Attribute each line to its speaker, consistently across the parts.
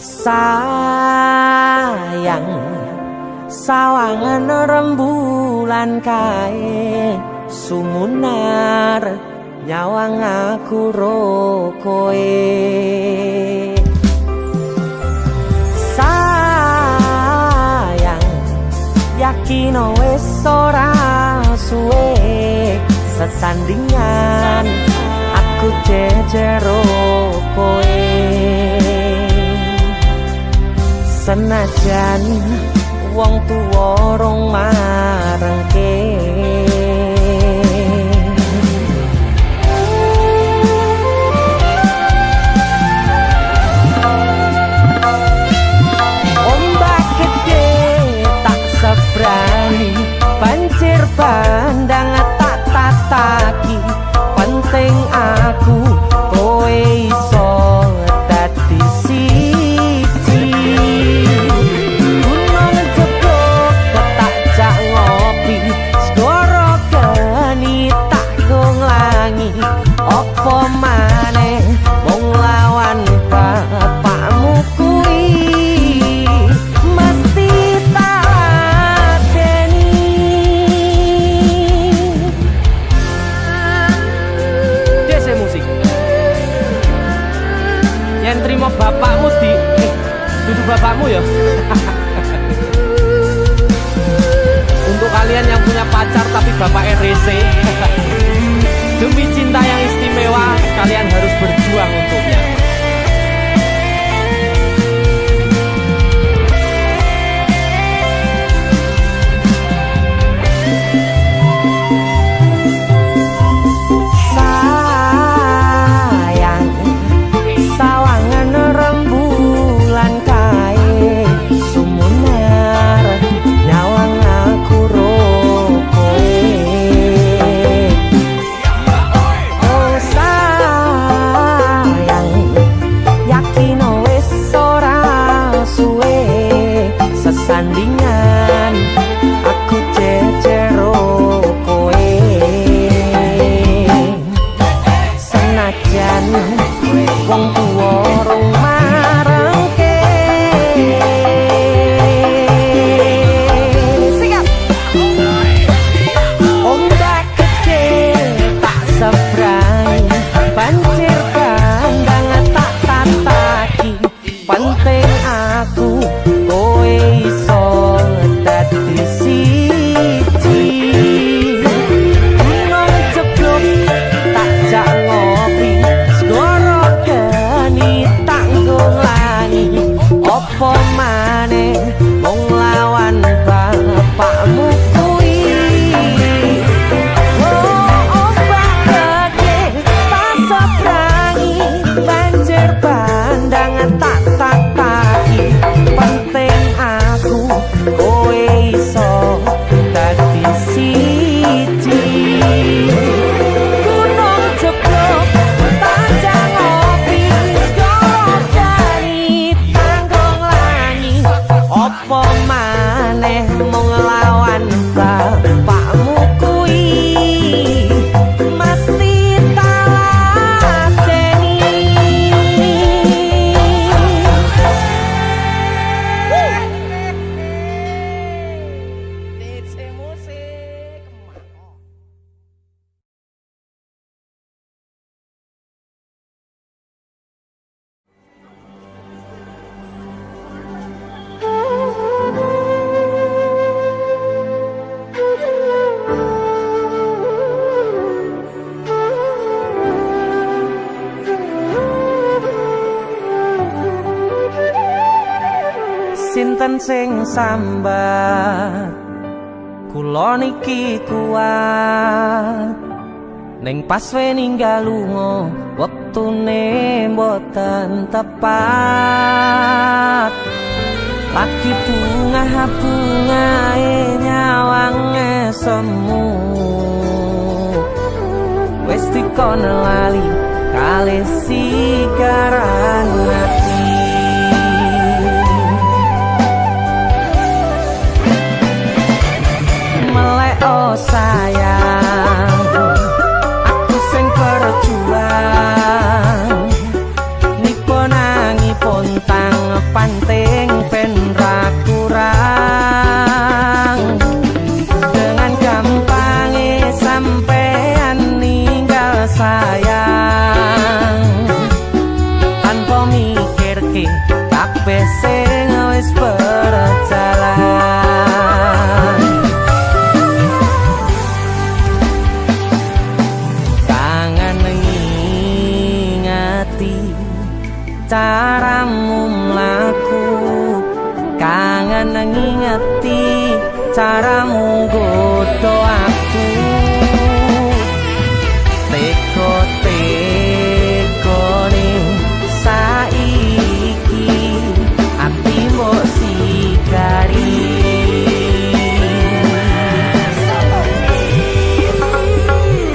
Speaker 1: Sayang sawangan rembulan kae sumunar nyawang aku rokoe. Sayang yakin wis ora suwe sesandingan aku jejero koe. Senajan wong tuwa rong marengke ombak gede tak sebrani banjir bandang tak tataki penting aku kowe iso dadi siji. Gunung jebok tak jak ngopi segoro geni tak gonglangi opo maneh wong lawan bapakmu kuwi mesti tak deni. Dese musik yang terima bapakmu di duduk bapakmu ya. Untuk kalian yang punya pacar tapi bapak RC demi cinta yang istimewa kalian harus berjuang untuknya. Sayang sawangan rembulan kae sumunar nyawang aku rokoe. Oh sayang yakin wis ora suwe sesandingan aku jejero koe. Senajan wong tuwa rong marengke sikap ombak gede tak sebrang banjir bandang tak tataki penting aku kowe iso dadi siji. Gunung jeblok tak jak ngopi segoro geni tak gonglangi opo maneh wong lawan bapakmu kuwi. Oh ombak gede tak sebrangi banjir bandang tak tataki penting aku kowe iso dadi siji. Gunung jeblok tak jak ngopi segoro geni tak gonglangi opo maneh mung lawan bapakmu kuwi mesti tak ladeni. DC musik. Sinten sing sambat kula niki kuat ning pas we ninggal lunga wektune mboten tepat. Lagi bunga-bungae nyawange semu wis dikon lali kalih sigaran ati. Melek oh sayang aku sing berjuang nipo nangi pontang
Speaker 2: ngerti caramu mlaku, kangen ngingeti caramu godho aku. Teko-teko ning saiki ati mbok sikari.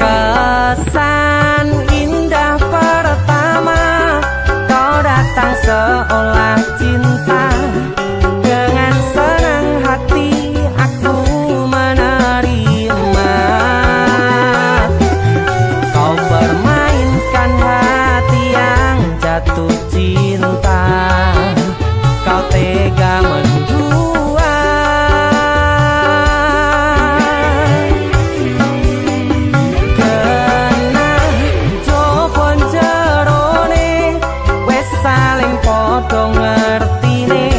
Speaker 2: Kesan indah pertama kau datang seolah cinta, dengan senang hati aku menerima. Kau permainkan hati yang jatuh cinta, kau tega mendua. Kena jopon jerone wes saling podo ngertine,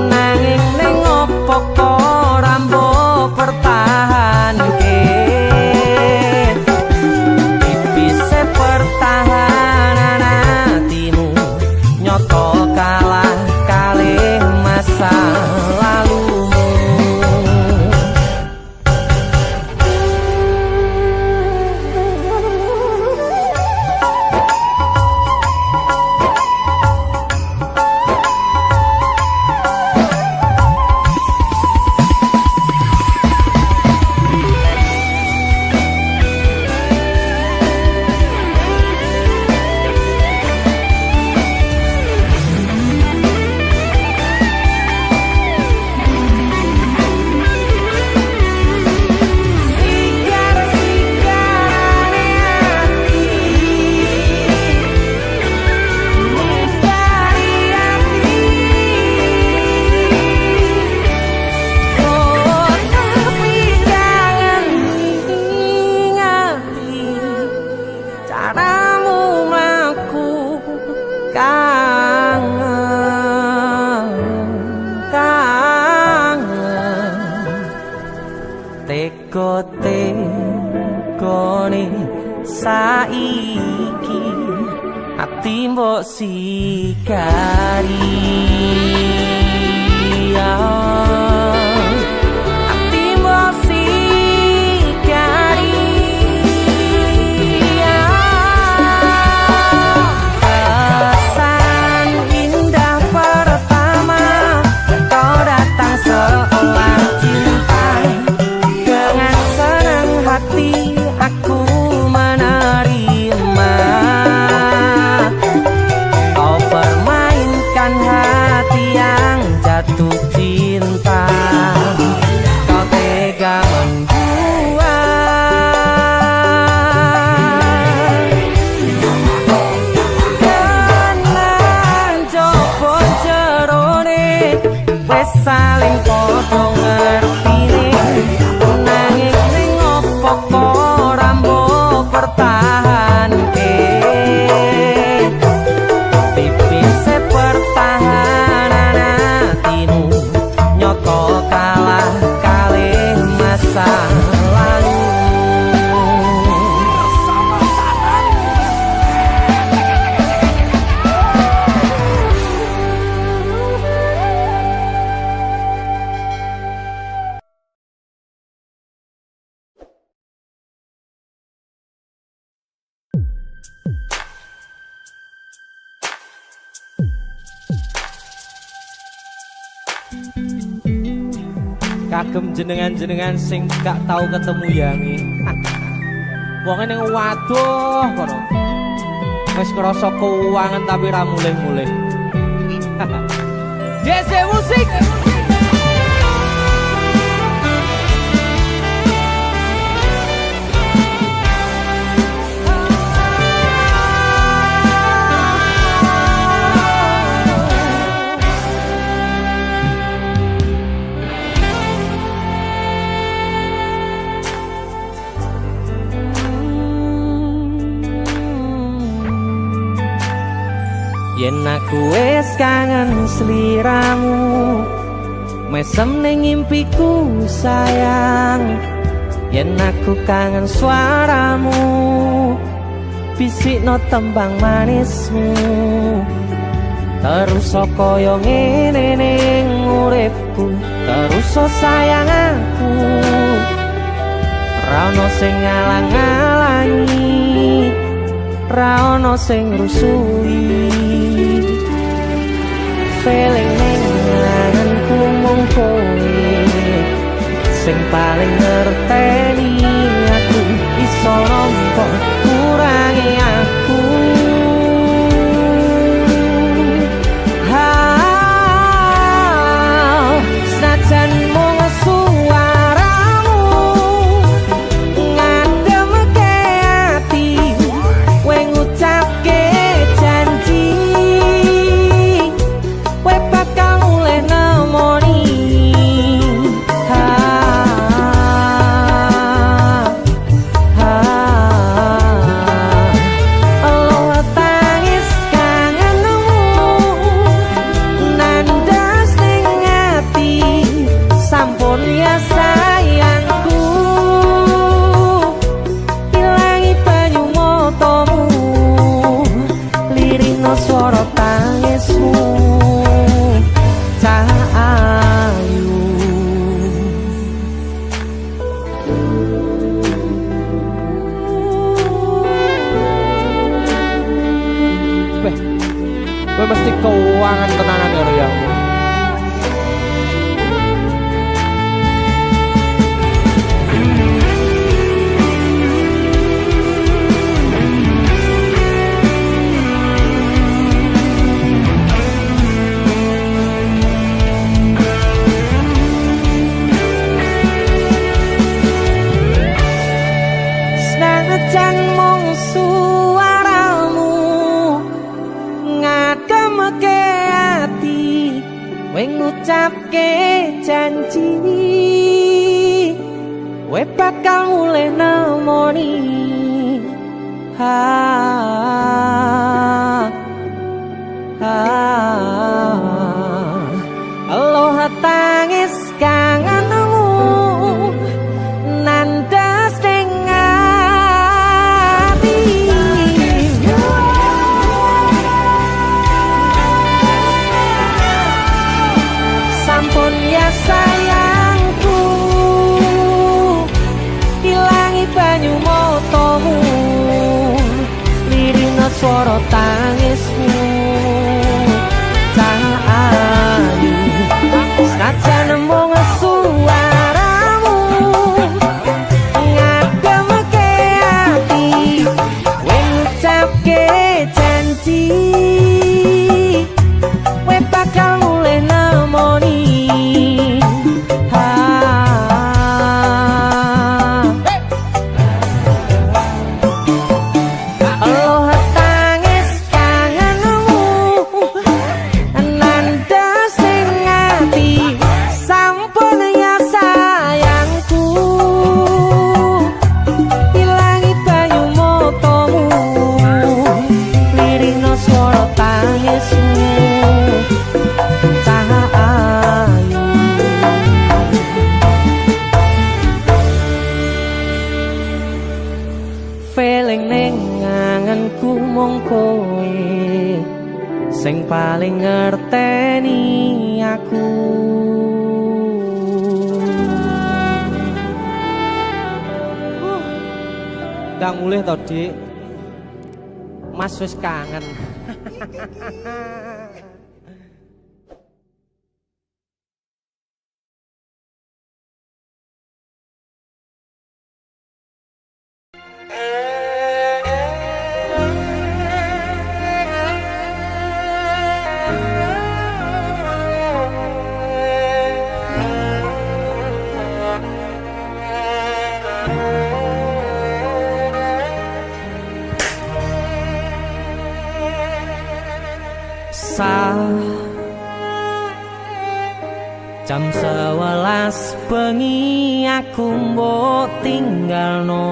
Speaker 2: nanging ning opo kok rambo pertahanke. Tipise pertahanan hatimu nyoto kalah kalih masa lalumu. Caramu mlaku kangen. Teko-tekone saiki ati mbok sikari. Ati mbok sikari. Kesan indah pertama kau datang seolah cinta, dengan senang hati aku menerima. Kau permainkan hati yang jatuh cinta, kau tega membuat. Kenan jopo jerone wes saling podo ngertine, nanging ning opo kok rambo pertahanke. Tipise pertahanan hatimu nyoto kalah kalih masa lalu.
Speaker 1: Kagem jenengan-jenengan sing gak tau ketemu yangi. Wong ning waduh kono. Wis krasa keuangan tapi ra mulih-mulih. DC musik.
Speaker 2: Yen aku wis kangen sliramu, mesem ning impiku sayang. Yen aku kangen suaramu, bisikno tembang manismu terus kaya ngene ning uripku terus sayang aku ra ono sing ngalang-alangi ra ono sing rusui feeling ning ngangenku mung kowe sing paling ngerteni aku iso nampa kurangi aku senajan mung suaramu ngademke ati kowe ngucapke janji kowe bakal mulih nemoni swara tangismu cahayu
Speaker 1: Kowe mesti keuangan tenanan karo ya.
Speaker 2: Senajan mung suaramu ngademke ati kowe ngucapke janji kowe bakal mulih nemoni aloha tangis kangenmu nandas ning ati sampun ya sayangku ilangi banyu motomu lirina swara tangismu cahayu senajan mung suaramu ngademke ati kowe ngucapke janji kowe bakal mulih nemoni aloha tangis kangenmu nandas ning ati sampun ya sayangku ilangi banyu motomu lirina swara tangismu cahayu feeling ning ngangenku mung kowe sing paling ngerteni aku
Speaker 1: Ndang mulih to, Dik. Mas wis kangen.
Speaker 2: Jam 11 bengi aku mbok tinggalno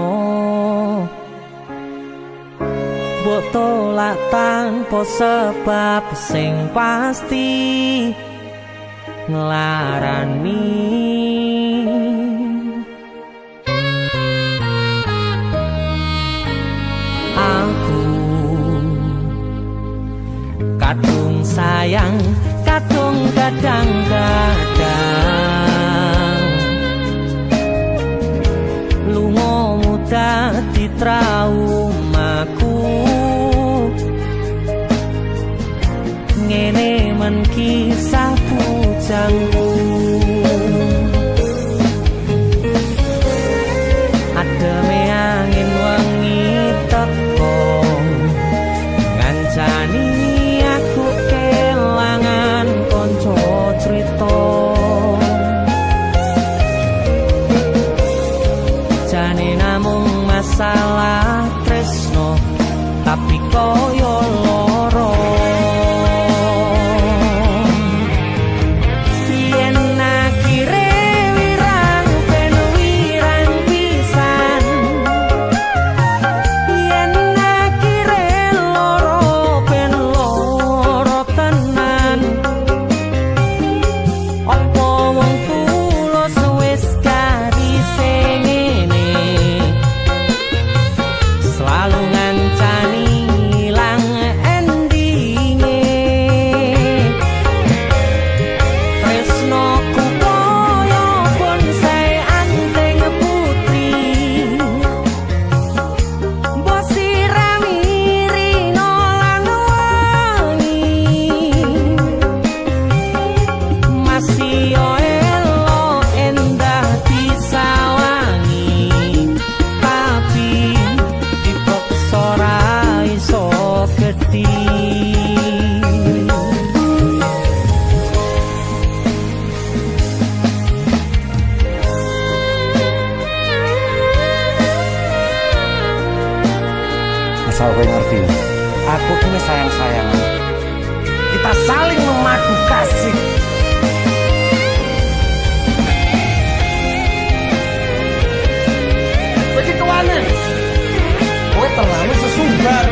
Speaker 2: mbok tolak tanpa sebab sing pasti nglarani aku kadung sayang kadung kadang-kadang lungamu dadi traumaku ngene men kisah bujangku ademe angin wengi teko ngancani aku kelangan konco crita jane namung masalah tresno tapi koyo loro
Speaker 3: Asal kowe ngerti, aku kini sayang-sayangan. Kita saling memadu kasih. Pergi ke mana? Kowe terlalu sesumbar.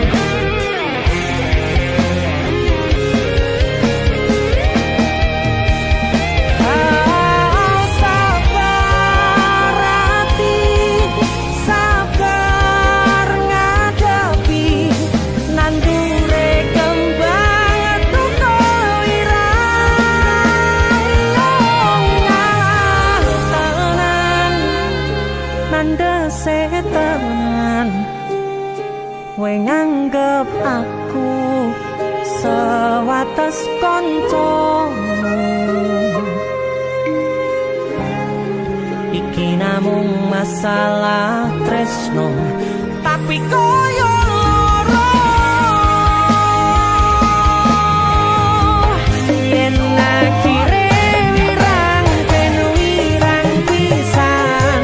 Speaker 2: Kowe nganggep aku sewates kancamu iki namung masalah tresno tapi koyo loro yen akhire wirang ben wirang pisan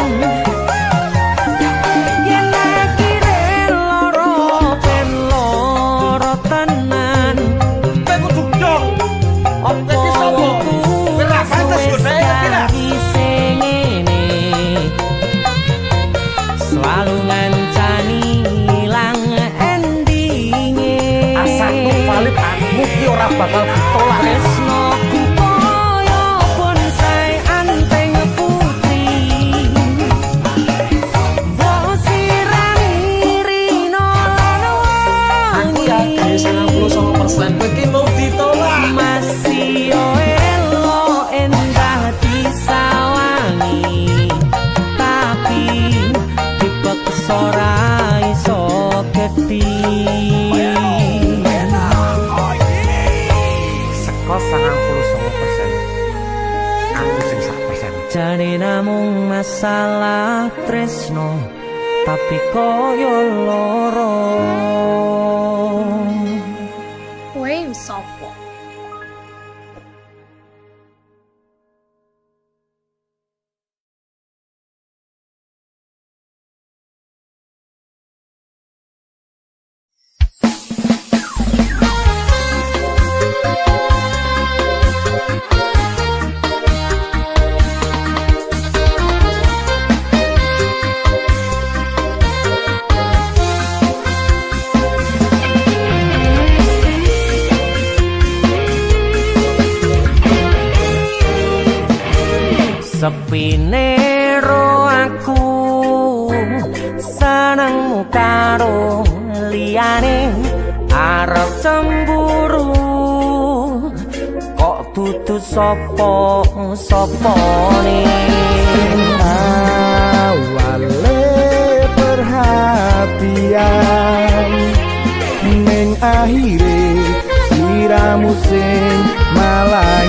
Speaker 2: yen akhire loro ben loro tenan
Speaker 3: Kowe kudu dong. Opo iki sapa? Ora pantes godhae kira.
Speaker 2: Selalu ngancani ilang endinge
Speaker 3: Asakku valid aku ki ora bakal ditolak.
Speaker 2: tresnoku koyo bonsai anteng putri mbok sirami rino lan
Speaker 3: Aku yakin 99% kowe ki mau ditolak.
Speaker 2: masih elo endah disawangi tapi dipeksa ora iso gedhi
Speaker 3: Seko 99%. Aku sing 1%.
Speaker 2: jane namung masalah tresno tapi koyo loro
Speaker 4: Kowe sapa?
Speaker 2: sepine ro aku senengmu karo liyane arep cemburu dudu sapa-sapane
Speaker 3: awale perhatian ning akhire siramu sing malah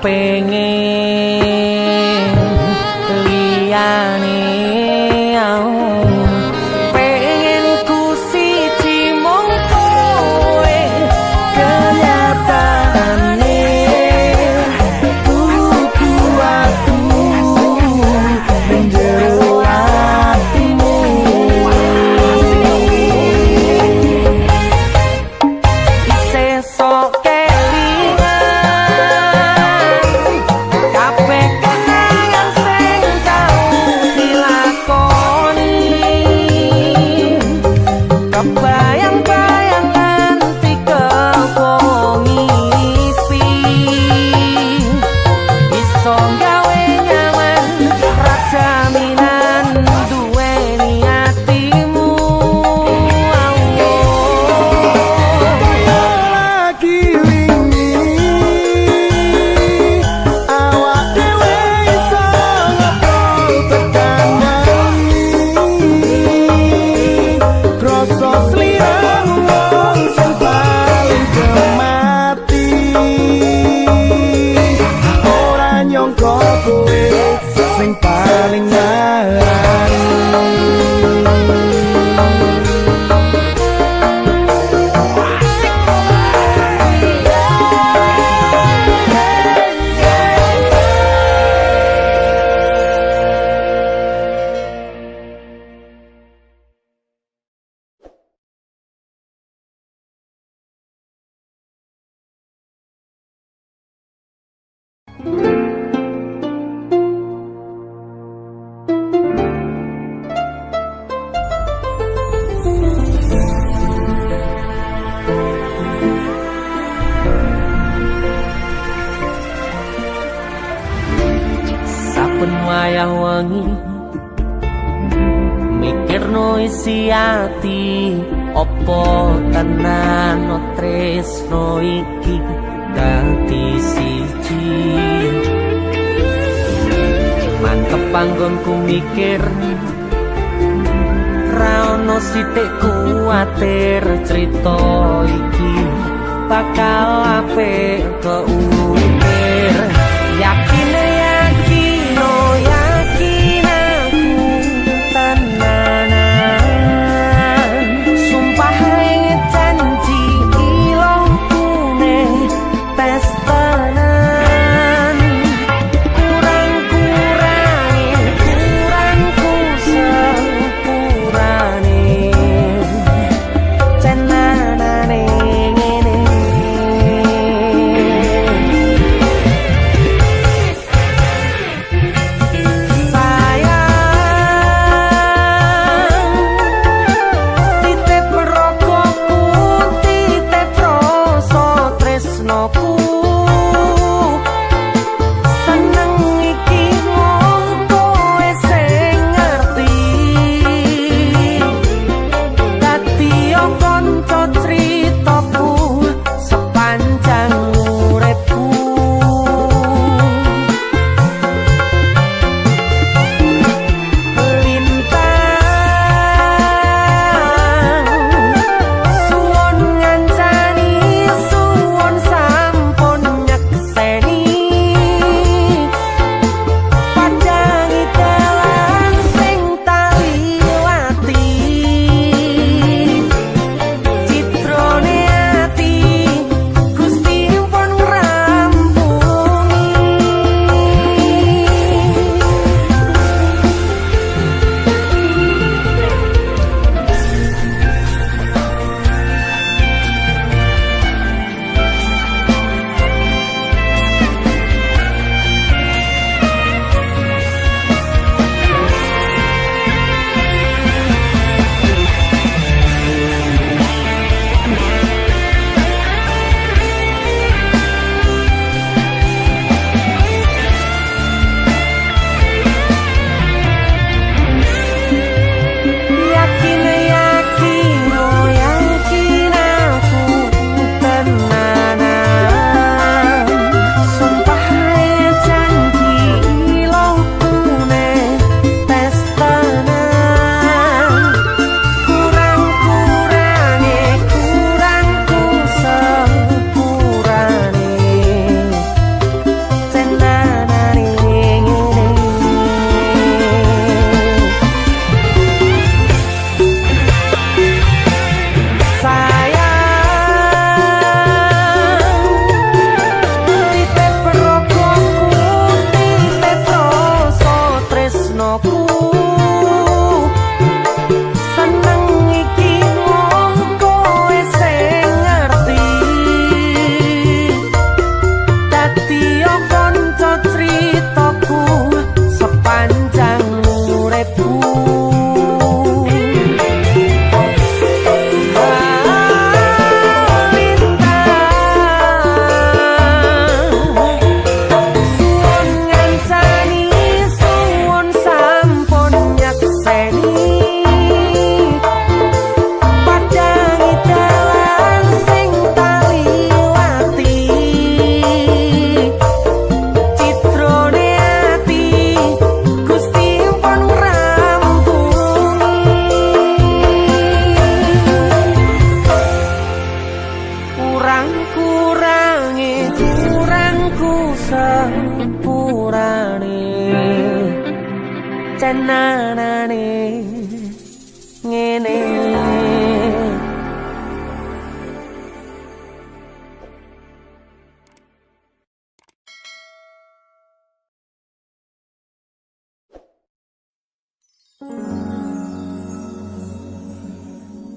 Speaker 2: pengen liyane pengen ku siji mung kowe kenyataane
Speaker 3: kuku atu menjero atimu
Speaker 2: sesok sing paling larang wayah wengi mikirno isi ati opo tenan tresno iki dadi siji mantep panggonku mikir ra ono sithik kuwatir crita iki bakal apik keukir yakin yakin aku tenanan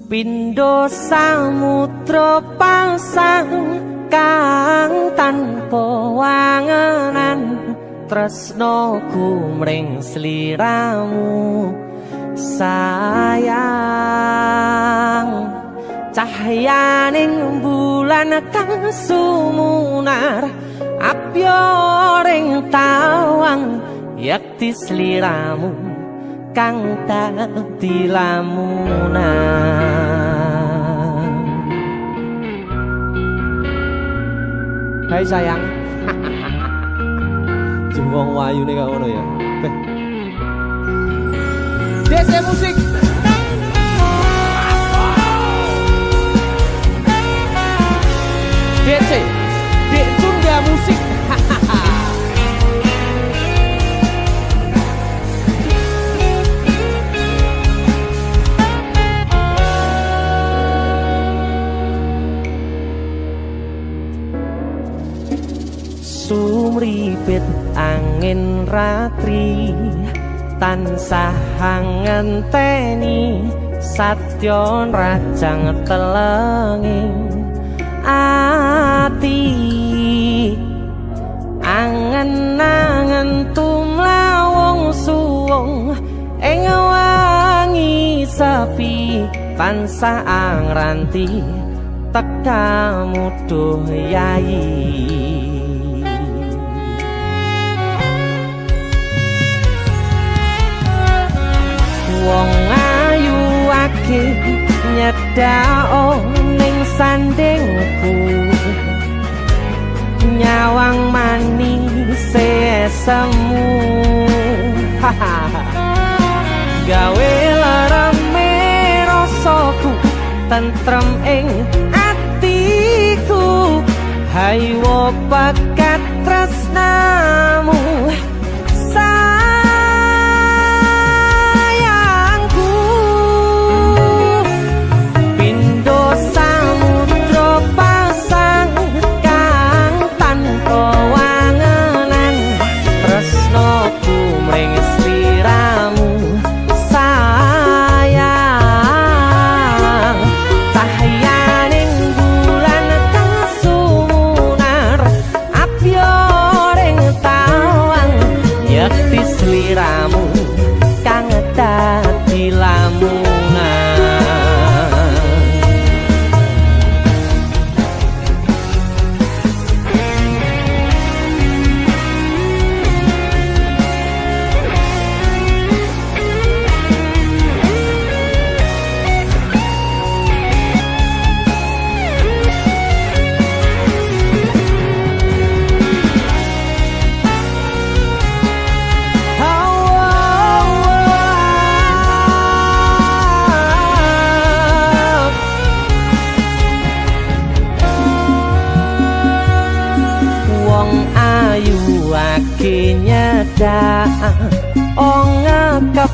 Speaker 2: Pindho samudra pasang kang tanpa wangenan tresnaku mring sliramu sayang cahyaning bulan kang sumunar apyoring tawang yakti sliramu kang dadi lamunan.
Speaker 1: Hai sayang. Jengwong wayu nih gak ngono ya. DC musik. DC, Dek Tunda Musik.
Speaker 2: Sumripit angin ratri tansah ngenteni satya rajang telenging ati angen-angen tumlawung suwung ing wangi sepi tansah angranti tekamu duh yayi. Wong ayu akeh nyedhak ning sandingku nyawang manis semu gawe larame rasaku tentrem ing atiku haywo pakat tresnamu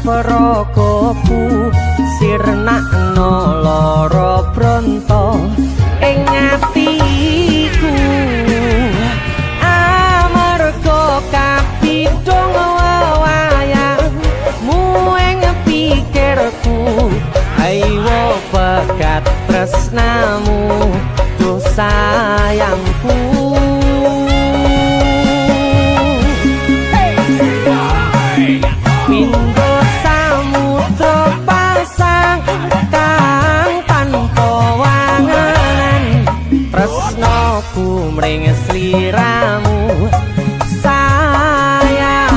Speaker 2: Perokopku sirnakno lara bronto ing atiku amarga kapidhong wayangmu ing pikirku ayo pekat tresnamu duh sayangku. Tresnaku mring sliramu sayang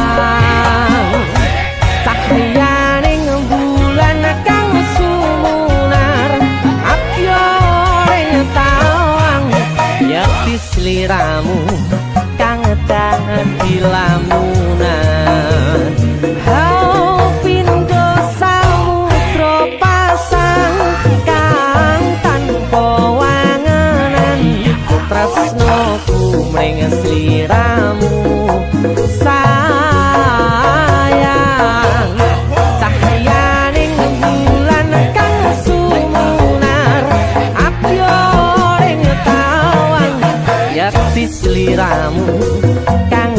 Speaker 2: cahyaning bulan kang sumunar apyoring tawang yakti sliramu kang dadi lamunan. Hau pindho samudra pasang kang tanpa tresnaku mring sliramu sayang cahyaning bulan kang sumunar apyoring tawang yakti sliramu kang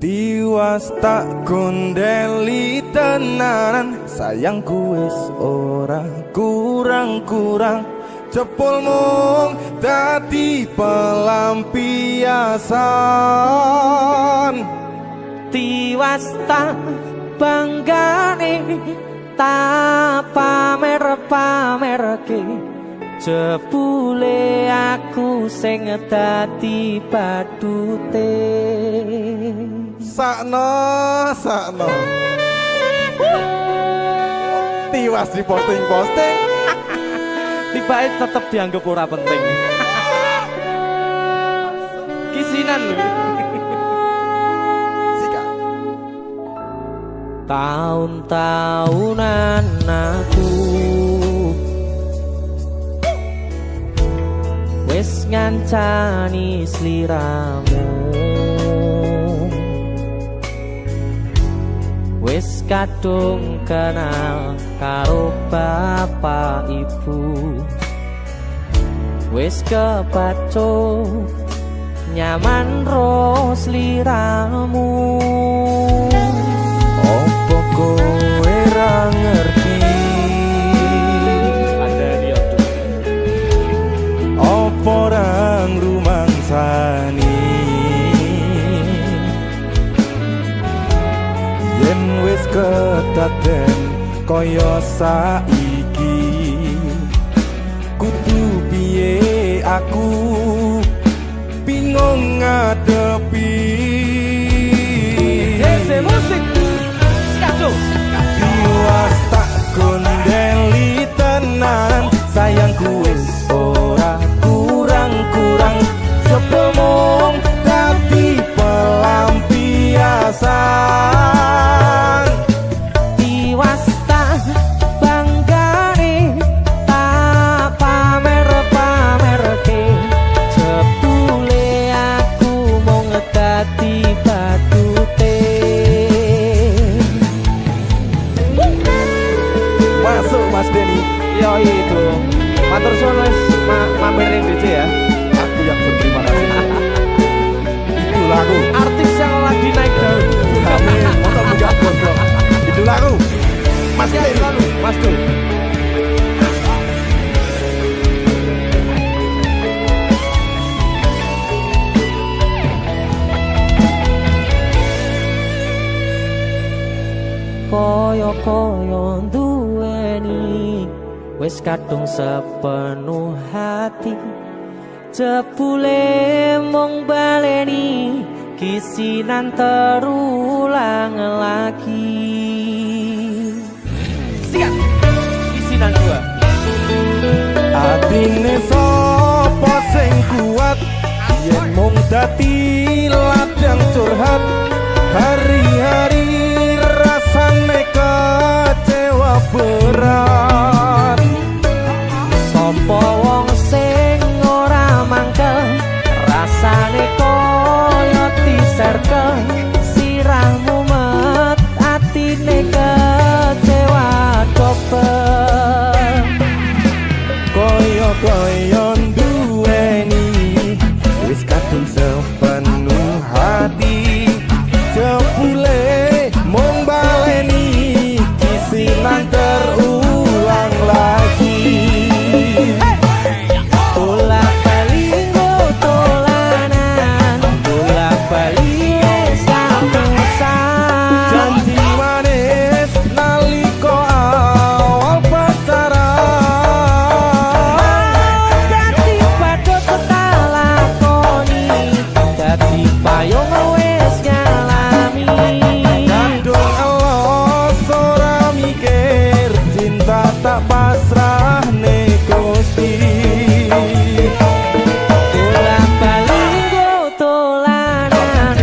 Speaker 5: Tiwas tak gondeli tenanan, sayangku wis ora kurang-kurang. Jepul mung dadi pelampiasan.
Speaker 2: Tiwas tak banggane tak pamer-pamerke, jebule aku sing dadi badute.
Speaker 5: Sakno Tiwas di posting-posting,
Speaker 1: Tibae tetep dianggap ora penting. Kisinan lho.
Speaker 2: Tahun-tahunan aku wis ngancani sliramu, wis kadung kenal karo bapak ibu, wis kepacu nyaman ro sliramu.
Speaker 5: opo kowe ra ngerti, opo ra ngrumangsani yen wis kedaden kaya saiki. Kudu piye aku bingung ngadepi.
Speaker 1: Dese musik Skajo.
Speaker 5: Tiwas tak gondeli tenan, sayangku wis ora kurang-kurang. Sepemong dadi pelampiasan.
Speaker 2: Tiwas tak banggane tak pamer-pamerke, jebule aku mung dadi badute.
Speaker 5: Masuk Mas Denny.
Speaker 1: Yo itu. Matur suwun wis mampir ning DC ya.
Speaker 5: Aku yang berterima kasih. Itu lagu.
Speaker 1: Artis yang lagi naik daun.
Speaker 5: Amin. Untuk enggak gondrong. Itu lagu. Mas Denny.
Speaker 1: Mas Dul.
Speaker 2: Koyo-koyo duweni wis kadung sepenuh hati, jebule mung baleni kisinan terulang lagi.
Speaker 1: Siap. Isinan 2.
Speaker 5: Atine sapa sing kuat yen mung dadi ladang curhat. Hari-hari rasane kecewa berat.
Speaker 2: Sopo wong sing ora mangkel, rasane koyo diserkel, sirahmu met atine kecewa dobel.
Speaker 5: Koyo-koyo duweni wis kadung sepenuh hati, jebule mung baleni kisinan terulang lagi.
Speaker 2: Bolak-balik tolanan, bolak-balik wis kapusan.
Speaker 5: Janji manis nalika awal pacaran,
Speaker 2: Dadi padha tak lakoni, dadi payung wis ngalami.
Speaker 5: kandung elos ora mikir, cinta tak pasrah Gusti.
Speaker 2: Bolak-balik tolanan,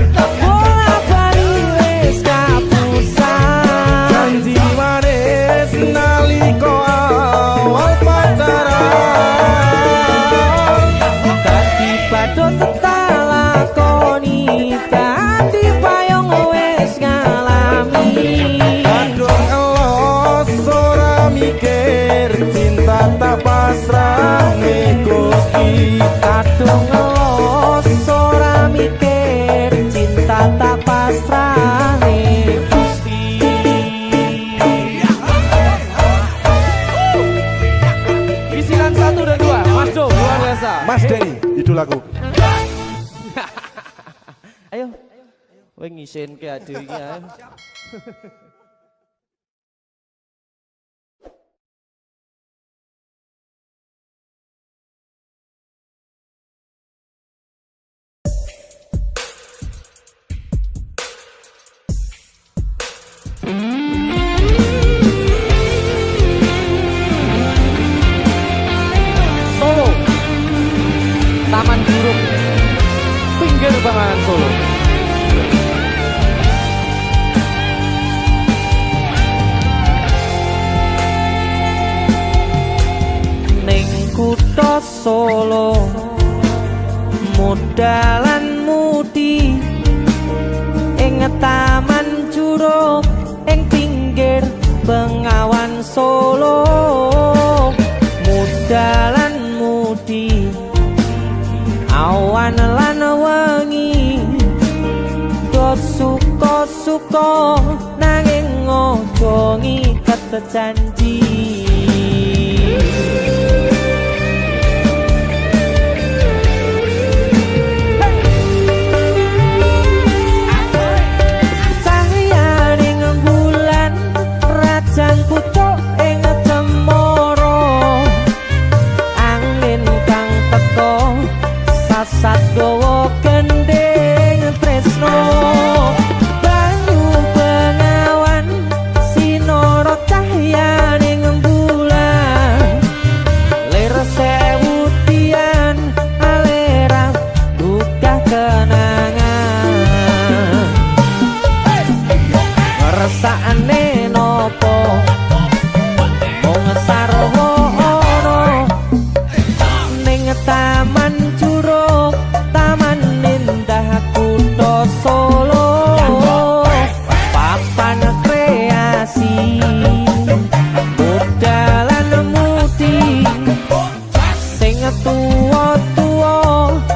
Speaker 2: bolak-balik wis kapusan.
Speaker 5: Janji manis nalika awal pacaran,
Speaker 2: Dadi padha tak lakoni, dadi payung wis ngalami.
Speaker 5: kandung elos ora mikir, cinta tak pasrah Gusti.
Speaker 2: Kadung los ora mikir, cinta tak pasrah
Speaker 1: Jo, luar biasa.
Speaker 5: Mas Denny, idolaku.
Speaker 1: Ayo. Kowe ngisin ke ade iki ayo. Solo. Taman Burung. Pinggir Banganan Solo.
Speaker 2: Ning kutha Solo modalan mudi ing taman juruk ing pinggir Bengawan Solo modalan mudi awan lan wengi do suka-suka nanging ojo ngiket janji. Rajan pucuk ing cemara angin kang teka sasat gawa gending tresno banyu bengawan sinara cahyaning bulan lir sewu tian alera duka kenangan ngrasakne nopo mung sarwana ning taman juruk taman indah kutha Solo papan kreasi modalan mudi sing tuwa-tuwa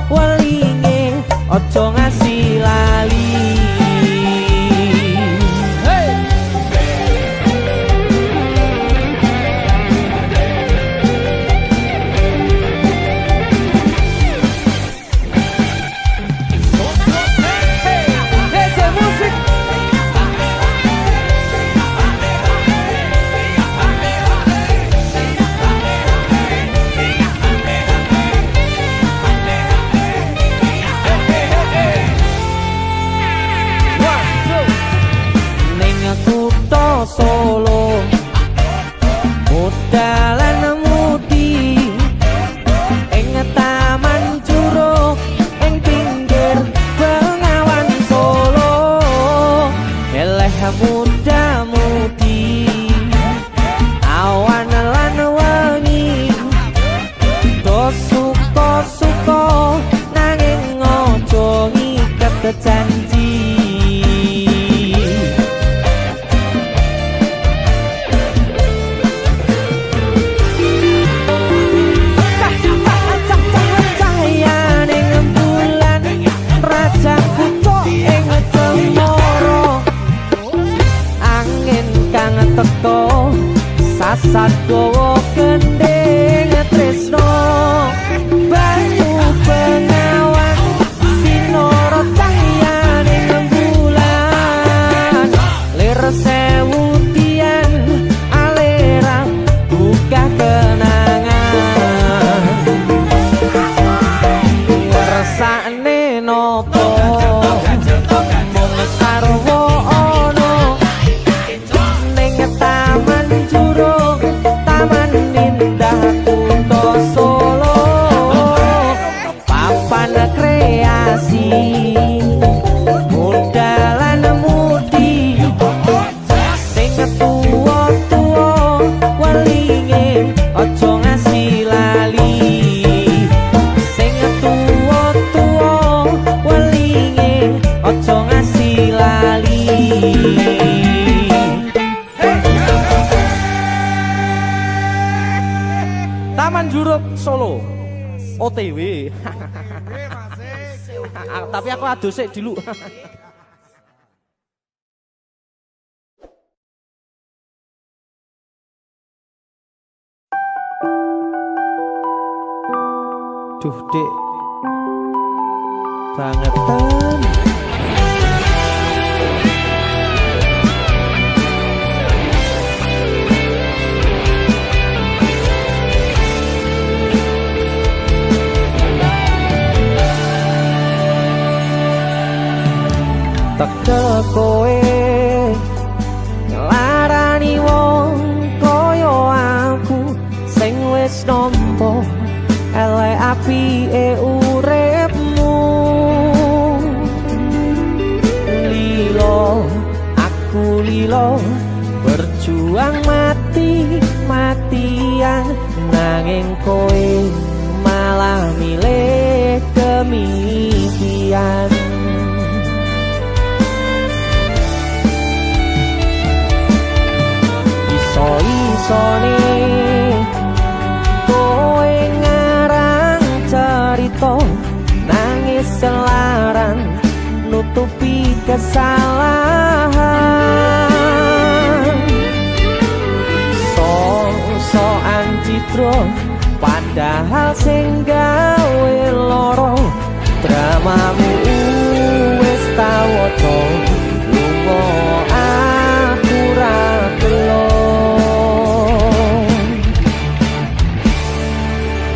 Speaker 2: welinge aja ngasih lali. Solo modalan mudi ing taman juruk ing pinggir Bengawan Solo eleh muda mudi awan lan wengi do suka-suka nanging ojo ngiket janji. Teko sasat gawa gending tresno banyu bengawan sinara cahyaning bulan lir sewu tian alera buka kenangan ngrasakne nopo mung sarwana taman juruk taman indah kutha Solo papan kreasi modalan mudi sing tuwa-tuwa welinge aja ngasih lali sing tuwa-tuwa welinge aja ngasih lali.
Speaker 1: Taman Juruk Solo OTW. Tapi aku adus sik dulu. Duh Dik, bangetan. Tekel kowe ngelarani wong koyo aku sing wis nampa elek apike uripmu. Lilo aku lilo berjuang mati-matian nanging kowe malah milih demikian. Iso-isone kowe ngarang cerita nangis selaran nutupi kesalahan. So-soan citro padahal sing gawe loro dramamu wis tau waca lunga aku ra gelo.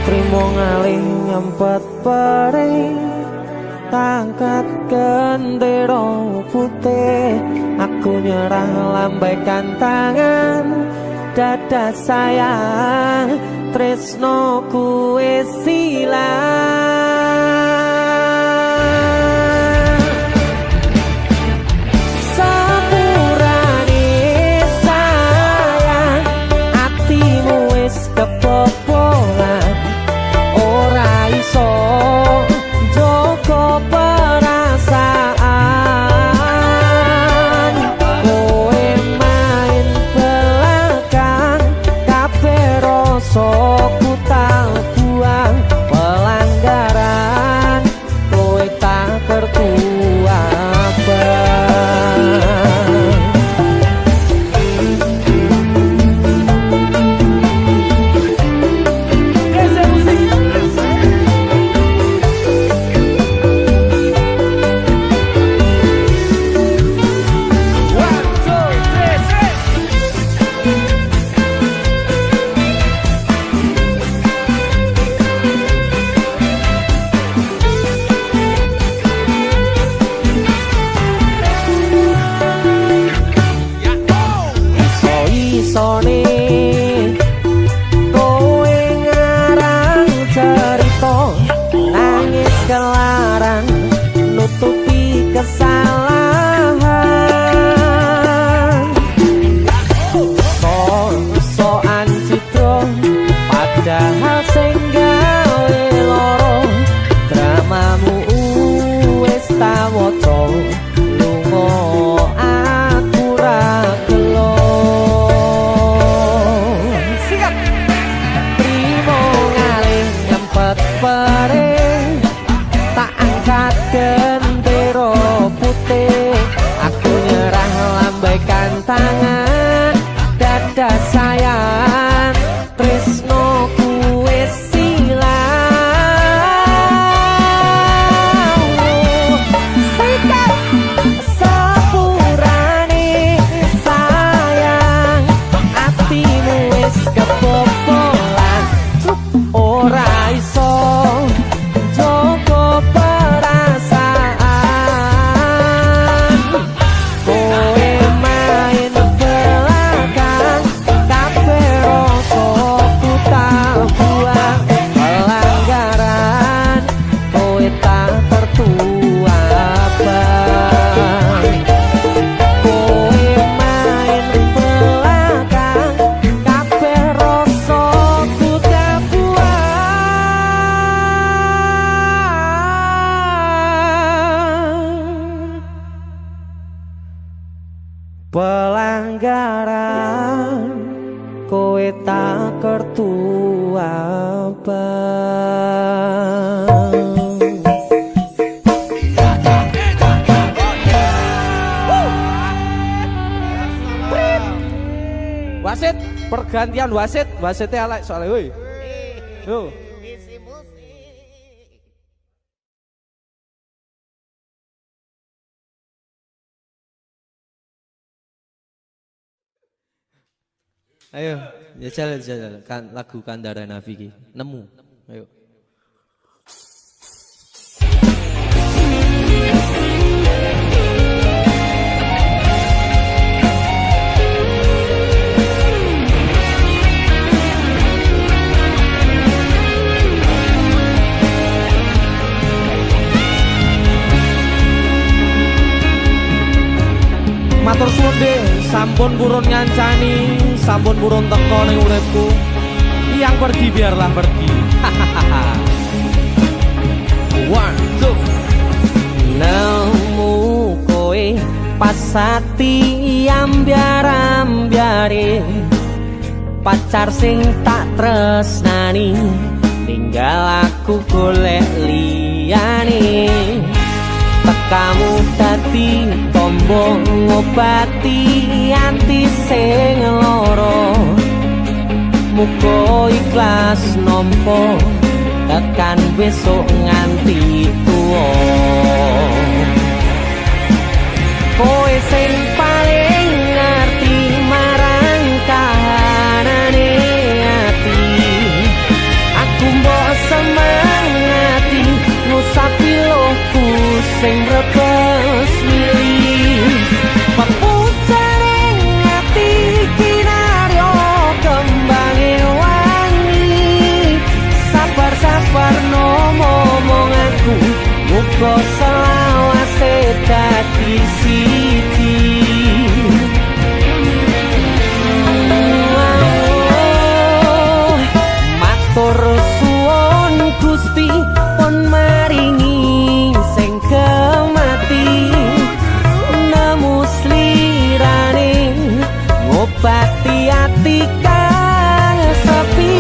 Speaker 1: Trimo ngalih nyempet perih tangkat gendera putih. Aku nyerah lambaikan tangan dada sayang tresnoku wis ilang. Sepurane sayang atimu wis kebobolan ora iso joko perasaan. Kowe main belakang kabeh rasa ku tak buang pelanggaran kowe tak kertu abang. Iso-isone kowe ngarang cerita nangis kelaran nutupi kesalahan. So-soan citro padahal sing gawe loro dramamu wis tak waca lunga aku ra gelo. Perih tak angkat gendera putih. Aku nyerah lambaikan tangan dada sayang tresnoku wis ilang. Sikap sepurane sayang atimu wis kebobolan ora iso joko perasaan. Kowe main belakang kabeh rasa ku tak buang pelanggaran kowe tak tertua abang. Kowe main belakang kabeh rasa ku tak pelanggaran kowe tak kertu abang. Wasit, pergantian wasit, wasitnya elek soalnya woi. Yo. Ayo, jajal kan lagu Kandara Nafi ki. Nemu. Ayo. Matur suwun deh, sampun purun ngancani, sampun purun teko ning uripku. Yang pergi biarlah pergi. One, two.
Speaker 2: Nemu kowe pasati ambyar-ambyare pacar sing tak tresnani tinggal aku golek liyane. Tekamu dadi tombo ngobati ati sing lara. Muga ikhlas nampa tekan besok nganti tuwa. Kowe sing paling ngerti marang kahanane ati. Aku mbok semangati ngusapi lohku sing rebes milih. Pepucaring ati kinaryo kembange wangi. Sabar-sabar ngomong aku muga selawase dadi siji. Matur suwun Gusti pun maringi sing kemati. Nemu slirane ngobati ati kang sepi.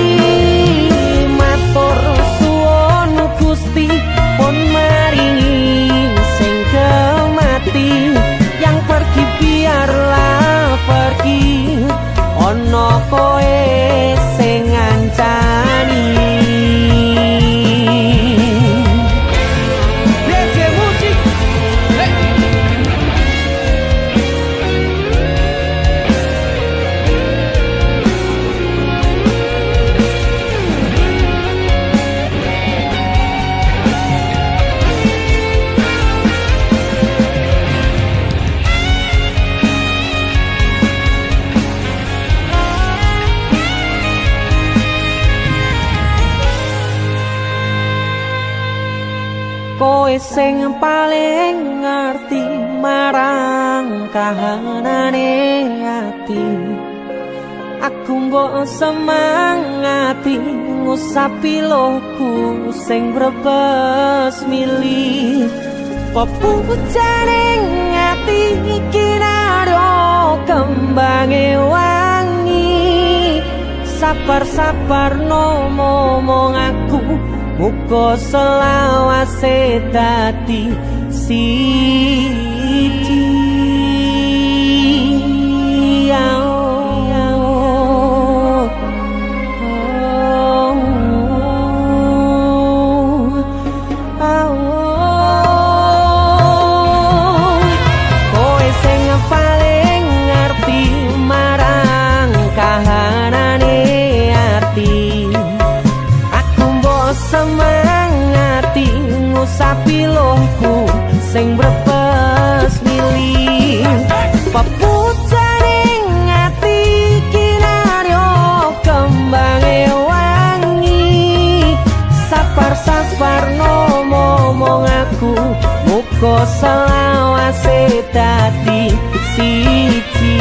Speaker 2: Matur suwun Gusti pun maringi sing kemati. Yang pergi biarlah pergi, ono koe sing ngancani. Kowe sing paling ngerti marang kahanane ati. Aku mbok semangati ngusapi lohku sing brebes milih. Pepucaring ati kinaryo kembange wangi. Sabar-sabar ngomong aku muga selawase dadi siji. Kowe sing paling ngerti marang kahanane ati. Aku mbok semangati ngusapi lohku sing brebes milih. Pepucaring ati kinaryo kembange wangi. Sabar-sabar ngomong aku muga selawase dadi siji.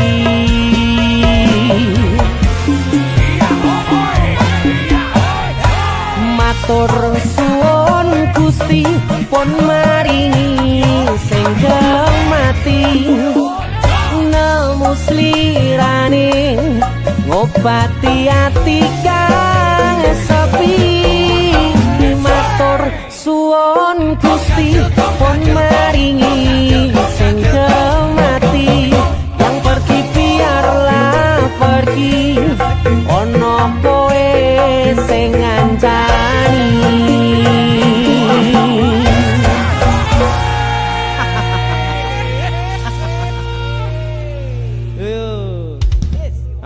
Speaker 2: Matur suwun Gusti pun maringi sing kemati. Nemu slirane ngobati ati kang sepi. Matur suwun Gusti pun maringi sing kemati. Yang pergi biarlah pergi, ono kowe sing ngancani.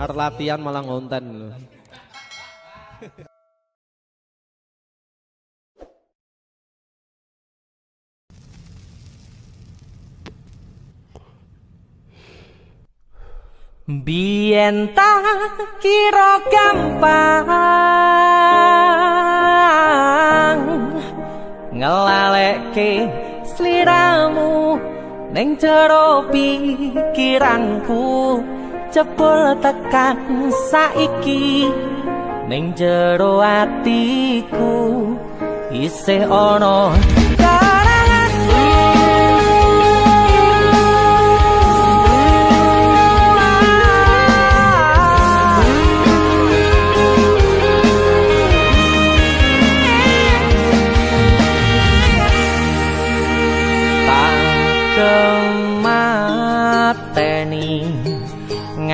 Speaker 1: Arep latihan malah ngonten lho.
Speaker 2: Biyen tak kira gampang ngelalekke sliramu ning jero pikiranku jebul tekan saiki ning jero atiku isih ana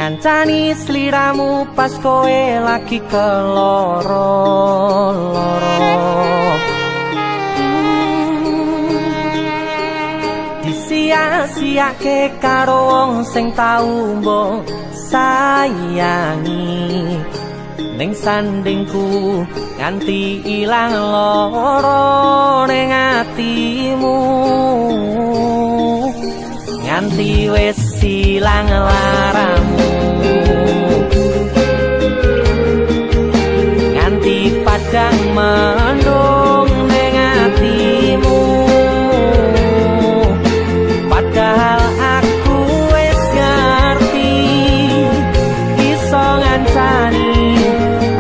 Speaker 2: ngancani sliramu pas kowe lagi keloro-loro disia-siake karo wong sing tau mbok sayangi ning sandingku nganti ilang loro ning atimu nganti wis silang laramu nganti padang mendung ning atimu padahal aku wis ngerti iso ngancani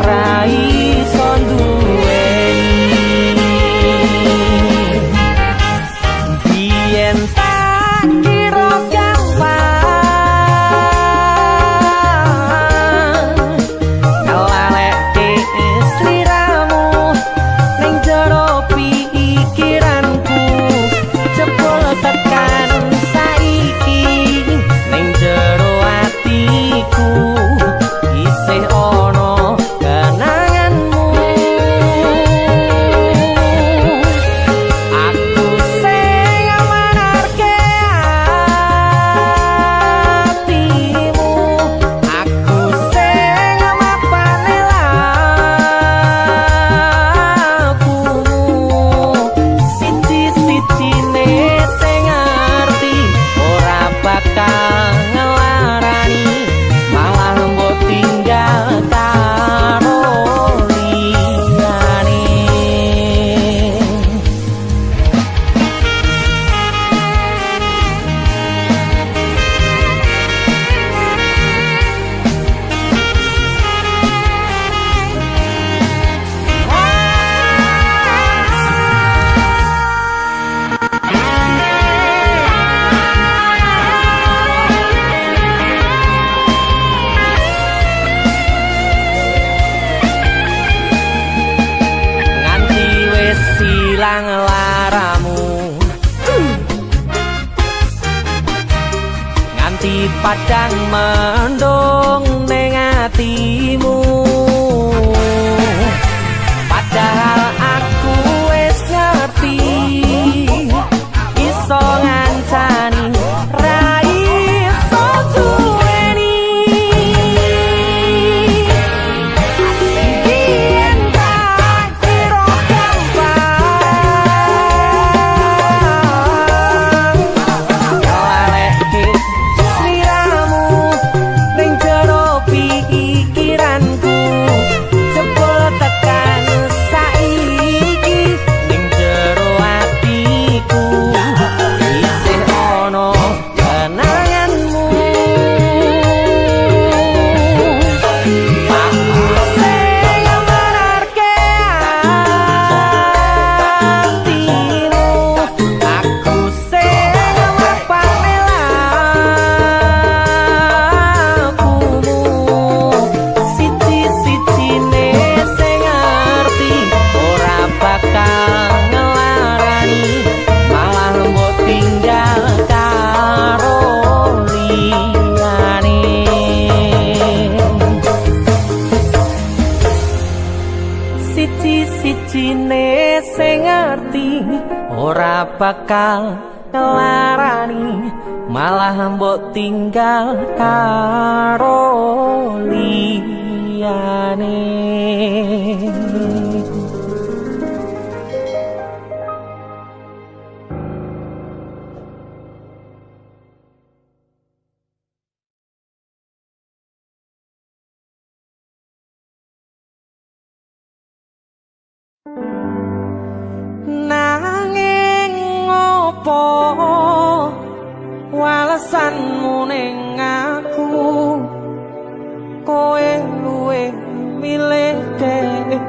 Speaker 2: ra iso duweni biyen padang mendung ning atimu padahal aku wis ngerti iso ngancani ra iso duweni biyen tak kira siji-sijine sing ngerti ora bakal ngelarani malah mbok tinggal karo liyane. liyane. Nanging ngopo walesanmu ning aku, kowe luwe milih dek,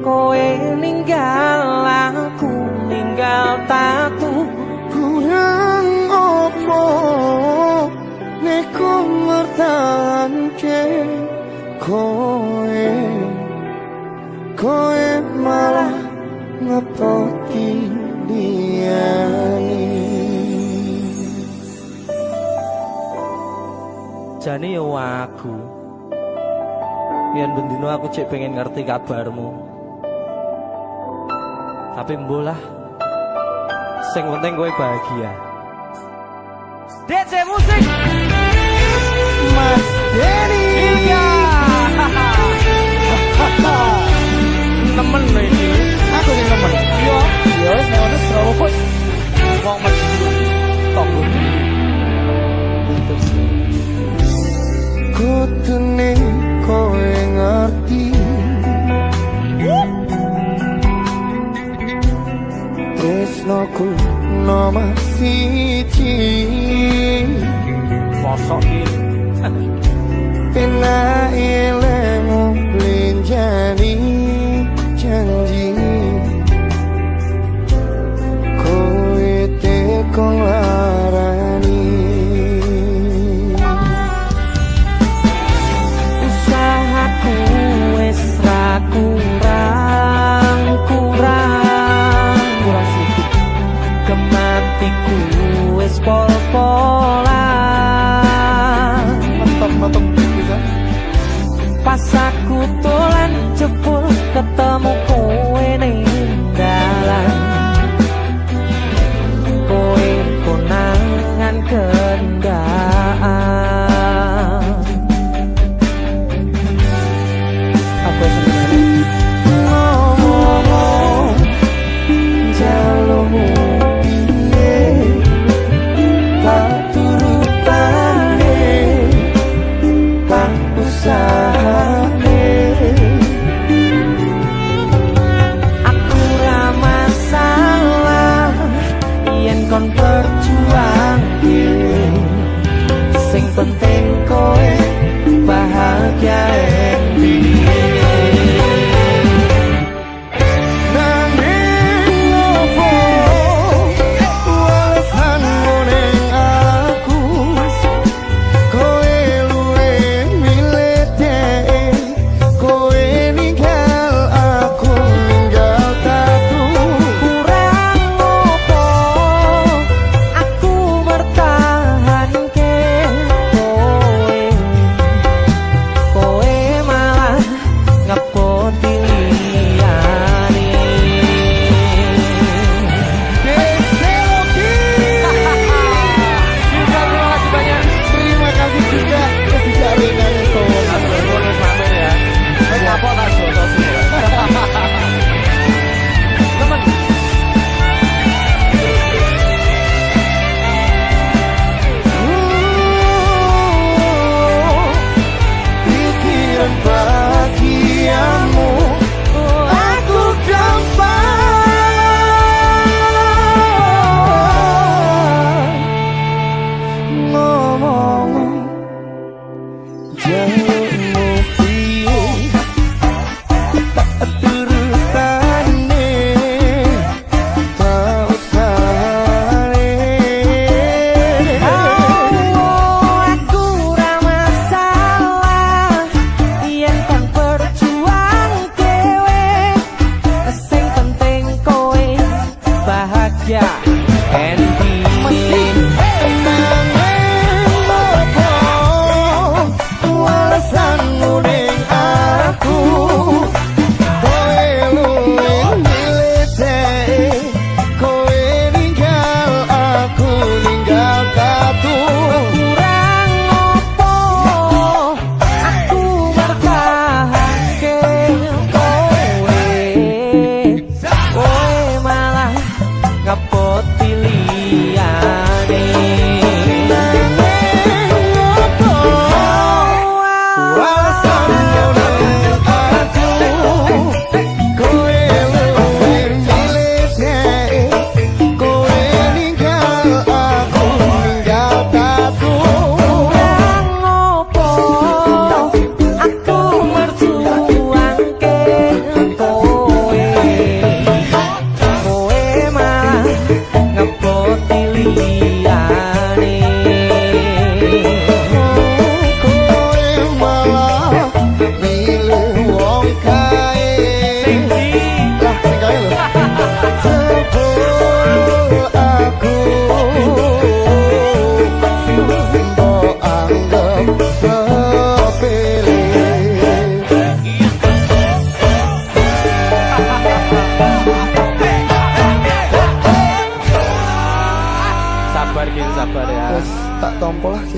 Speaker 2: kowe ninggal aku ninggal tatu.
Speaker 3: Kurang opo nek ku mertahanke kowe malah ngepoti liyane.
Speaker 1: Jane yo aku. Yen bendino aku cek pengen ngerti kabarmu. Tapi mbolah. Sing penting kowe bahagia. DJ musik.
Speaker 3: Mas Denny
Speaker 1: Ilga. Nemen lho iki.
Speaker 3: aku sing nemen.
Speaker 1: Yo,
Speaker 3: Ya wis nek ono Surabaya kok
Speaker 1: wong mesti tonggo. Terus
Speaker 3: kutune kowe ngerti. Tresnoku nomor siji.
Speaker 1: mosok iki.
Speaker 3: Pena ilmu linjani janji kowe tekon larani.
Speaker 2: Usahaku wis ra kurang sedikit, kematiku wis pol-polan.
Speaker 3: Mantap bisa.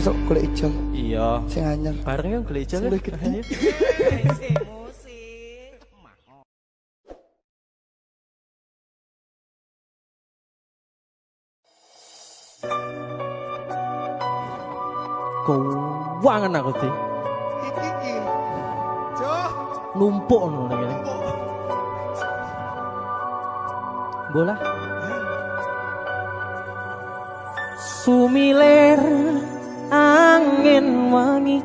Speaker 5: besok golek ijo.
Speaker 1: Iya.
Speaker 5: Sing anyar.
Speaker 1: Bareng yo golek ijo. Keuangan aku sih.
Speaker 5: Iki. Jo.
Speaker 1: Numpuk ngono ngene. Bola.
Speaker 2: Sumilir angin wangi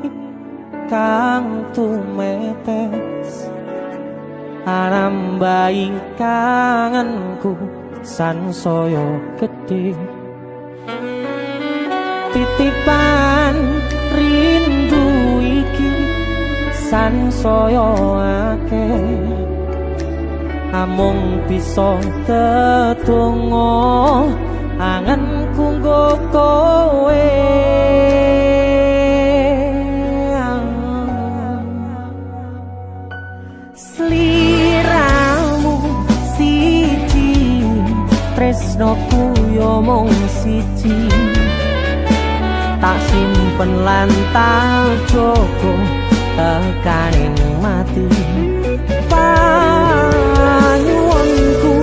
Speaker 2: kang tumetes arambai kangenku sansaya gedhe titipan rindu iki sansaya akeh amung bisa tetunggo anganku nggo kowe sliramu siji tresnoku yo mung siji tak simpen lan tak jogo tekaning mati panyuwunku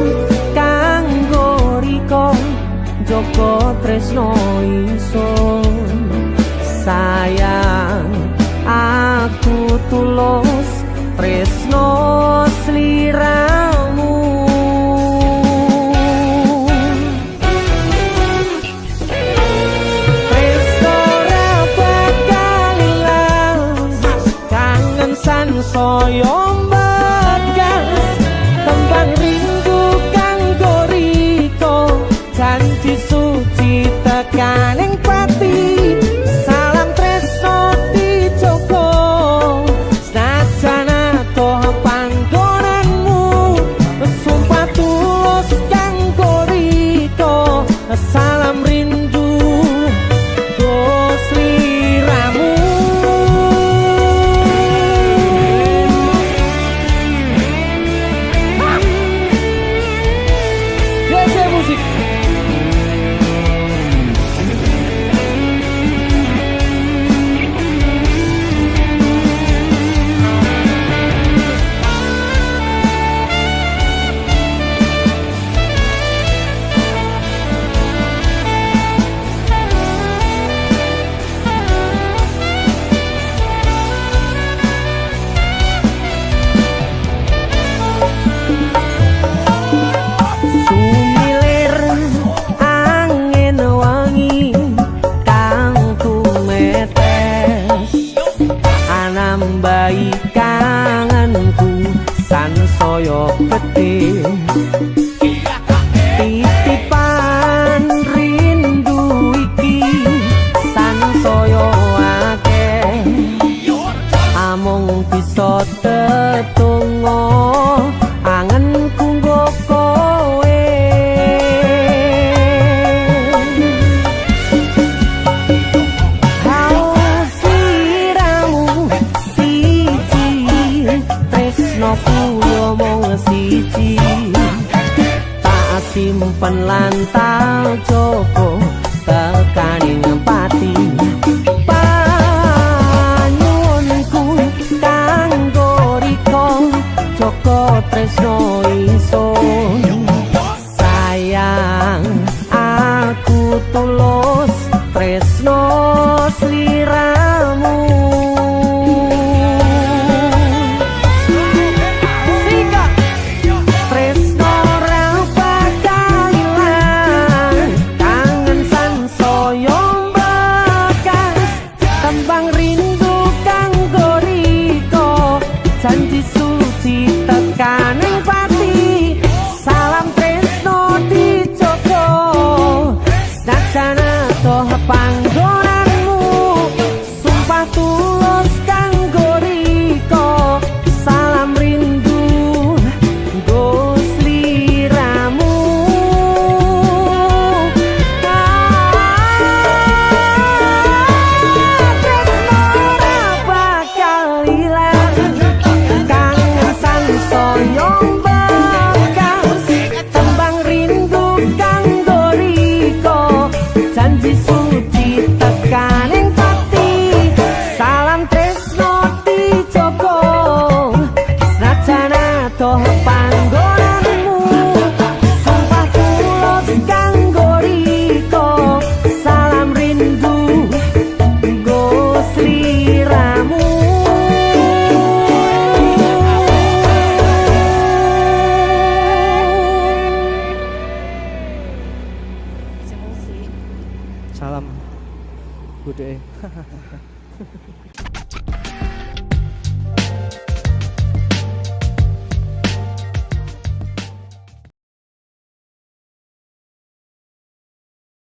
Speaker 2: kanggo riko joko tresno ingsun sayang aku tulus tresno sliramu tresno ra bakal ilang kangen sansaya mbagas tembang rindu kanggo riko janji suci tekaning pati salam tresno dijogo senajan atoh panggonanmu sumpah tulus kanggo riko salam rindu go sliramu musik sumilir angin wangi kang tumetes anambai kangenku sansaya gedhe titipan rindu iki sansaya akeh amung bisa tetunggo angenku nggo kowe siramu siji tresnoku yo mung siji tak simpen lan tak jogo tekaning pati panyuwunku kanggo riko joko tresno ingsun sayang aku tulus tresno sliramu sika tresno ra bakal ilang kangen sansaya mbakas tembang rindu kanggo riko janji suci tekaning pati adoh panggonanmu sumpah tulus kanggo riko salam rindu nggo sliramu
Speaker 1: Salam budhe.